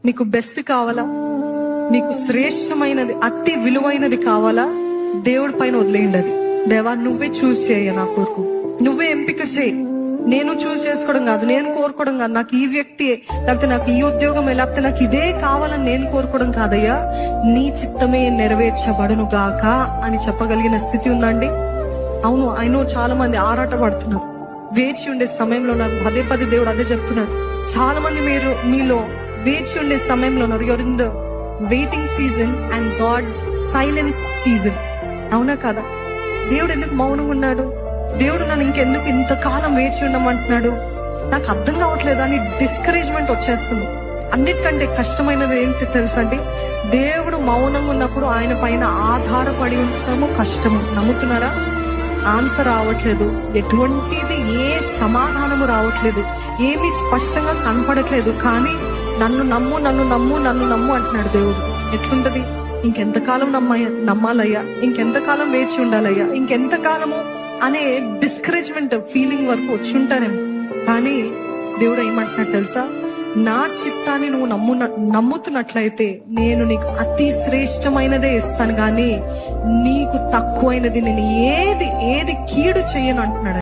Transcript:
నీకు బెస్ట్ కావాలా, నీకు శ్రేష్టమైనది అతి విలువైనది కావాలా, దేవుడి పైన వదిలేయండి. అది దేవా నువ్వే చూస్ చేయ, నా కొరకు నువ్వే ఎంపిక చేయి. నేను చూస్ చేసుకోవడం కాదు, నేను కోరుకోవడం కాదు, నాకు ఈ వ్యక్తి లేకపోతే నాకు ఈ ఉద్యోగం లేకపోతే నాకు ఇదే కావాలని నేను కోరుకోవడం కాదయ్యా, నీ చిత్తమే నెరవేర్చబడును గాక అని చెప్పగలిగిన స్థితి ఉందండి. అవును, ఆయన చాలా మంది ఆరాట పడుతున్నారు, వేచి ఉండే సమయంలో ఉన్నారు. పదే పదే దేవుడు అదే చెప్తున్నాడు. చాలా మంది మీలో వేచి ఉండే సమయంలో ఉన్నారు. You're in the waiting season and God's silence season. అవునా కదా? దేవుడు ఎందుకు మౌనంగా ఉన్నాడు? దేవుడు నన్ను ఇంకెందుకు ఇంతకాలం వేచి ఉండమంటున్నాడు? నాకు అర్థం కావట్లేదు అని డిస్కరేజ్మెంట్ వచ్చేస్తుంది. అన్నిటికంటే కష్టమైనది ఏంటి తెలుసండి? దేవుడు మౌనంగా ఉన్నప్పుడు ఆయన పైన ఆధారపడి ఉండటము కష్టము. నమ్ముతున్నారా? ఆన్సర్ రావట్లేదు, ఎటువంటిది ఏ సమాధానము రావట్లేదు, ఏమీ స్పష్టంగా కనపడట్లేదు. కానీ నన్ను నమ్ము, నన్ను నమ్ము, నన్ను నమ్ము అంటున్నాడు దేవుడు. ఎట్లుంటది? ఇంకెంతకాలం నమ్మాలయ్యా, ఇంకెంతకాలం వేచి ఉండాలయ్యా, ఇంకెంతకాలము అనే డిస్కరేజ్మెంట్ ఫీలింగ్ వరకు వచ్చి ఉంటారేమో. కానీ దేవుడు ఏమంటున్నాడు తెలుసా? నా చిత్తాన్ని నువ్వు నమ్ముతున్నట్లయితే నేను నీకు అతి శ్రేష్టమైనదే ఇస్తాను, కానీ నీకు తక్కువైనది నేను ఏది కీడు చెయ్యను అంటున్నాడు.